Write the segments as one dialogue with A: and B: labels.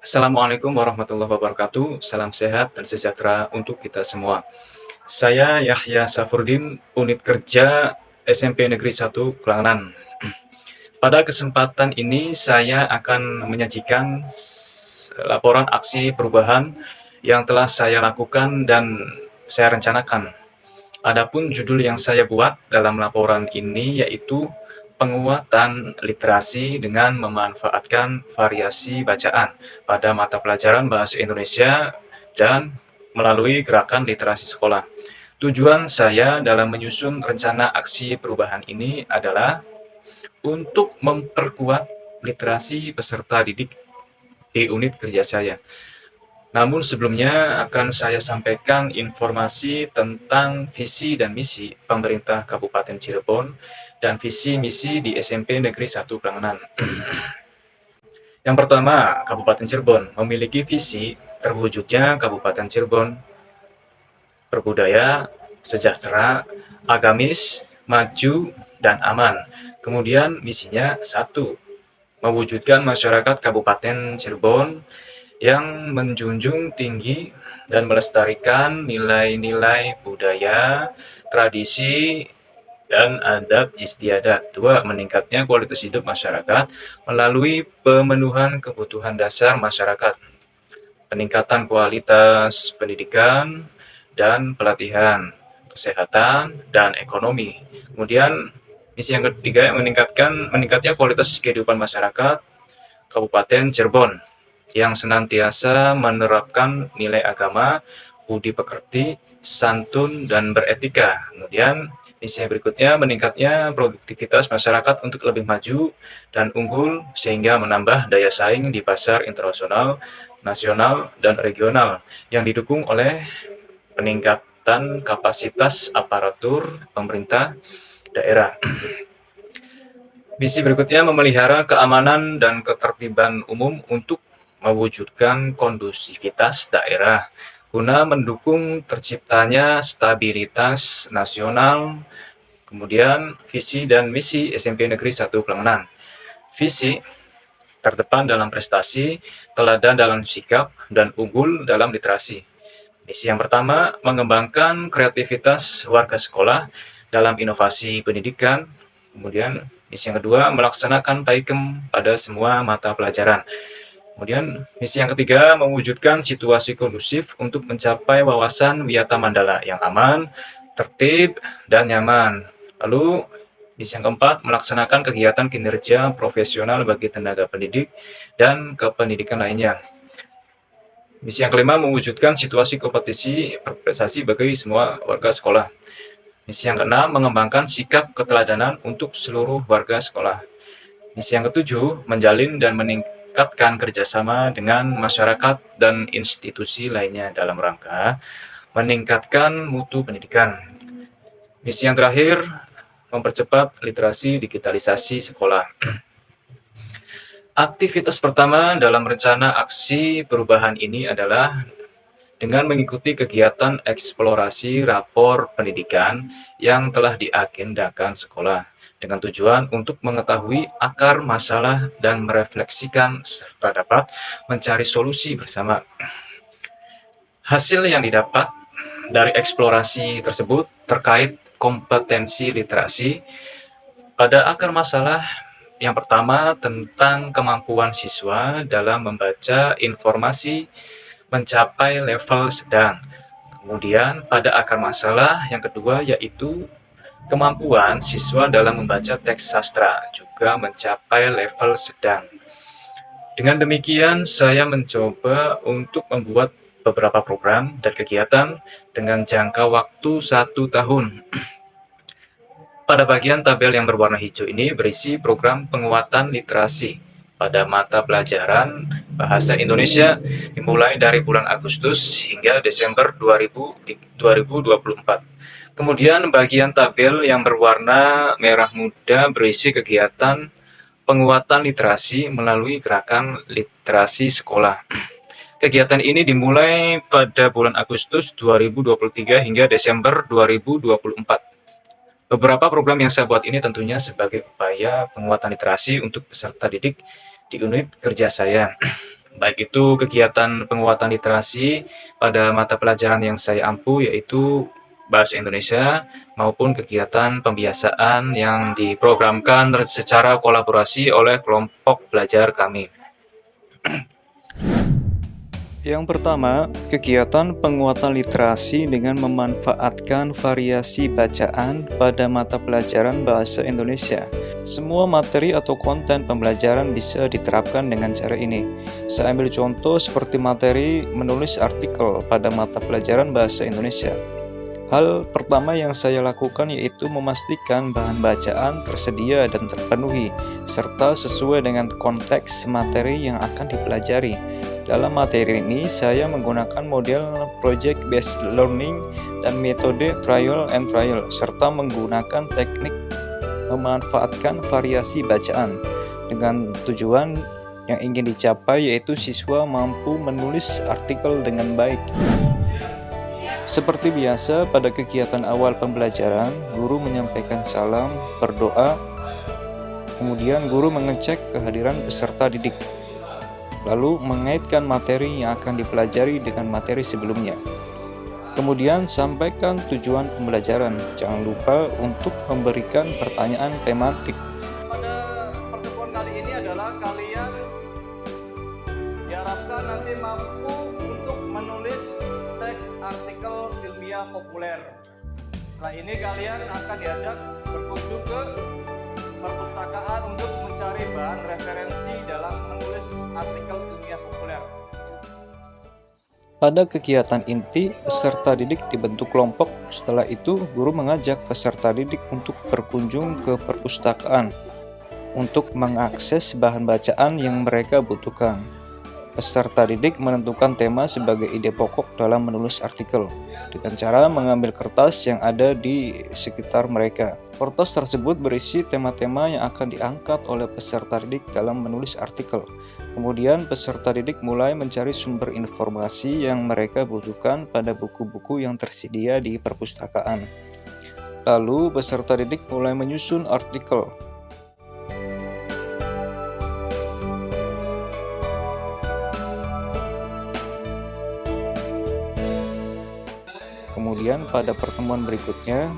A: Assalamualaikum warahmatullahi wabarakatuh. Salam sehat dan sejahtera untuk kita semua. Saya Yahya Safruddin, unit kerja SMP Negeri 1 Pelangenan. Pada kesempatan ini saya akan menyajikan laporan aksi perubahan yang telah saya lakukan dan saya rencanakan. Adapun judul yang saya buat dalam laporan ini yaitu penguatan literasi dengan memanfaatkan variasi bacaan pada mata pelajaran bahasa Indonesia dan melalui gerakan literasi sekolah. Tujuan saya dalam menyusun rencana aksi perubahan ini adalah untuk memperkuat literasi peserta didik di unit kerja saya. Namun sebelumnya akan saya sampaikan informasi tentang visi dan misi pemerintah Kabupaten Cirebon dan visi misi di SMP Negeri 1 Pelangenan. Yang pertama, Kabupaten Cirebon memiliki visi terwujudnya Kabupaten Cirebon berbudaya, sejahtera, agamis, maju, dan aman. Kemudian misinya satu, mewujudkan masyarakat Kabupaten Cirebon yang menjunjung tinggi dan melestarikan nilai-nilai budaya, tradisi, dan adat istiadat. Dua, meningkatnya kualitas hidup masyarakat melalui pemenuhan kebutuhan dasar masyarakat, peningkatan kualitas pendidikan dan pelatihan, kesehatan, dan ekonomi. Kemudian misi yang ketiga, meningkatnya kualitas kehidupan masyarakat Kabupaten Cirebon yang senantiasa menerapkan nilai agama, budi pekerti, santun, dan beretika. Kemudian misi berikutnya, meningkatnya produktivitas masyarakat untuk lebih maju dan unggul sehingga menambah daya saing di pasar internasional, nasional, dan regional yang didukung oleh peningkatan kapasitas aparatur pemerintah daerah. Misi berikutnya, memelihara keamanan dan ketertiban umum untuk mewujudkan kondusivitas daerah guna mendukung terciptanya stabilitas nasional. Kemudian visi dan misi SMP Negeri 1 Pelangenan. Visi, terdepan dalam prestasi, teladan dalam sikap, dan unggul dalam literasi. Misi yang pertama, mengembangkan kreativitas warga sekolah dalam inovasi pendidikan. Kemudian misi yang kedua, melaksanakan PAIKEM pada semua mata pelajaran. Kemudian misi yang ketiga, mewujudkan situasi kondusif untuk mencapai wawasan Wiyata Mandala yang aman, tertib, dan nyaman. Lalu misi yang keempat, melaksanakan kegiatan kinerja profesional bagi tenaga pendidik dan kependidikan lainnya. Misi yang kelima, mewujudkan situasi kompetisi berprestasi bagi semua warga sekolah. Misi yang keenam, mengembangkan sikap keteladanan untuk seluruh warga sekolah. Misi yang ketujuh, menjalin dan meningkatkan kerjasama dengan masyarakat dan institusi lainnya dalam rangka meningkatkan mutu pendidikan. Misi yang terakhir, mempercepat literasi digitalisasi sekolah. Aktivitas pertama dalam rencana aksi perubahan ini adalah dengan mengikuti kegiatan eksplorasi rapor pendidikan yang telah diagendakan sekolah dengan tujuan untuk mengetahui akar masalah dan merefleksikan serta dapat mencari solusi bersama. Hasil yang didapat dari eksplorasi tersebut terkait kompetensi literasi pada akar masalah. Yang pertama, tentang kemampuan siswa dalam membaca informasi mencapai level sedang. Kemudian pada akar masalah yang kedua yaitu kemampuan siswa dalam membaca teks sastra juga mencapai level sedang. Dengan demikian saya mencoba untuk membuat beberapa program dan kegiatan dengan jangka waktu 1 tahun. Pada bagian tabel yang berwarna hijau ini berisi program penguatan literasi pada mata pelajaran bahasa Indonesia dimulai dari bulan Agustus hingga Desember 2024. Kemudian bagian tabel yang berwarna merah muda berisi kegiatan penguatan literasi melalui gerakan literasi sekolah. Kegiatan ini dimulai pada bulan Agustus 2023 hingga Desember 2024. Beberapa program yang saya buat ini tentunya sebagai upaya penguatan literasi untuk peserta didik di unit kerja saya. baik itu kegiatan penguatan literasi pada mata pelajaran yang saya ampu, yaitu Bahasa Indonesia, maupun kegiatan pembiasaan yang diprogramkan secara kolaborasi oleh kelompok belajar kami. Yang pertama, kegiatan penguatan literasi dengan memanfaatkan variasi bacaan pada mata pelajaran Bahasa Indonesia. Semua materi atau konten pembelajaran bisa diterapkan dengan cara ini. Saya ambil contoh seperti materi menulis artikel pada mata pelajaran Bahasa Indonesia. Hal pertama yang saya lakukan yaitu memastikan bahan bacaan tersedia dan terpenuhi, serta sesuai dengan konteks materi yang akan dipelajari. Dalam materi ini, saya menggunakan model project-based learning dan metode trial and trial, serta menggunakan teknik memanfaatkan variasi bacaan dengan tujuan yang ingin dicapai, yaitu siswa mampu menulis artikel dengan baik. Seperti biasa, pada kegiatan awal pembelajaran, guru menyampaikan salam, berdoa, kemudian guru mengecek kehadiran peserta didik, lalu mengaitkan materi yang akan dipelajari dengan materi sebelumnya. Kemudian sampaikan tujuan pembelajaran. Jangan lupa untuk memberikan pertanyaan tematik.
B: Pada pertemuan kali ini adalah kalian diharapkan nanti mampu untuk menulis teks artikel ilmiah populer. Setelah ini kalian akan diajak berkunjung ke perpustakaan untuk mencari bahan referensi dalam menulis artikel ilmiah populer.
A: Pada kegiatan inti, peserta didik dibentuk kelompok. Setelah itu, guru mengajak peserta didik untuk berkunjung ke perpustakaan untuk mengakses bahan bacaan yang mereka butuhkan. Peserta didik menentukan tema sebagai ide pokok dalam menulis artikel dengan cara mengambil kertas yang ada di sekitar mereka. Kertas tersebut berisi tema-tema yang akan diangkat oleh peserta didik dalam menulis artikel. Kemudian peserta didik mulai mencari sumber informasi yang mereka butuhkan pada buku-buku yang tersedia di perpustakaan. Lalu peserta didik mulai menyusun artikel. Kemudian pada pertemuan berikutnya,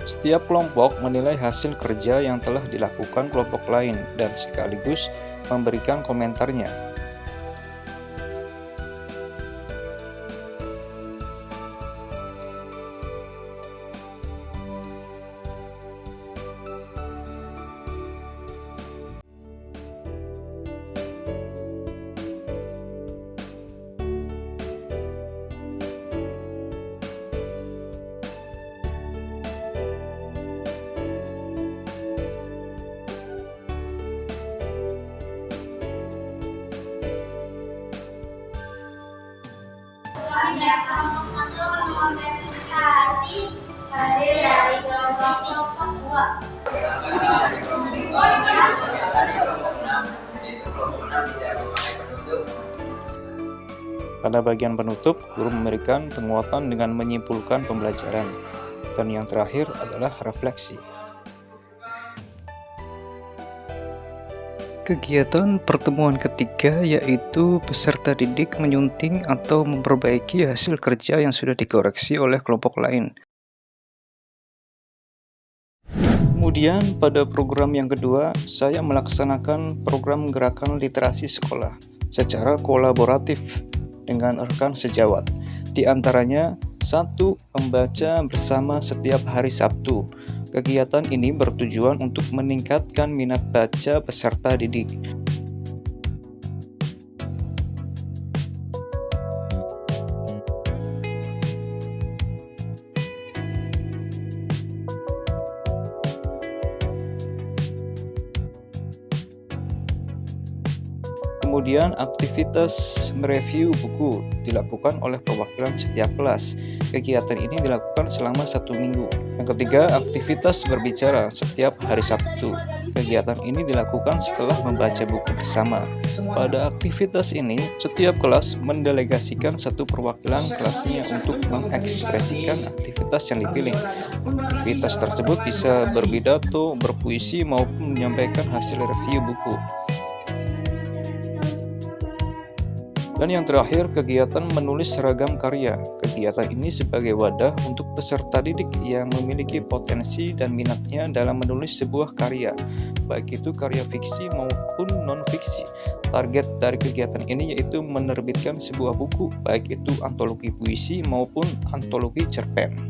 A: setiap kelompok menilai hasil kerja yang telah dilakukan kelompok lain dan sekaligus memberikan komentarnya.
C: Hasil dari kelompok kedua.
A: Pada bagian penutup, guru memberikan penguatan dengan menyimpulkan pembelajaran. Dan yang terakhir adalah refleksi. Kegiatan pertemuan ketiga yaitu peserta didik menyunting atau memperbaiki hasil kerja yang sudah dikoreksi oleh kelompok lain. Kemudian pada program yang kedua, saya melaksanakan program gerakan literasi sekolah secara kolaboratif dengan rekan sejawat. Di antaranya, 1. Membaca bersama setiap hari Sabtu. Kegiatan ini bertujuan untuk meningkatkan minat baca peserta didik. Kemudian aktivitas mereview buku dilakukan oleh perwakilan setiap kelas. Kegiatan ini dilakukan selama 1 minggu. Yang ketiga, aktivitas berbicara setiap hari Sabtu. Kegiatan ini dilakukan setelah membaca buku bersama. Pada aktivitas ini, setiap kelas mendelegasikan satu perwakilan kelasnya untuk mengekspresikan aktivitas yang dipilih. Aktivitas tersebut bisa berpidato, berpuisi, maupun menyampaikan hasil review buku.
D: Dan yang terakhir, kegiatan menulis seragam karya. Kegiatan ini sebagai wadah untuk peserta didik yang memiliki potensi dan minatnya dalam menulis sebuah karya, baik itu karya fiksi maupun non-fiksi. Target dari kegiatan ini yaitu menerbitkan sebuah buku, baik itu antologi puisi maupun antologi cerpen.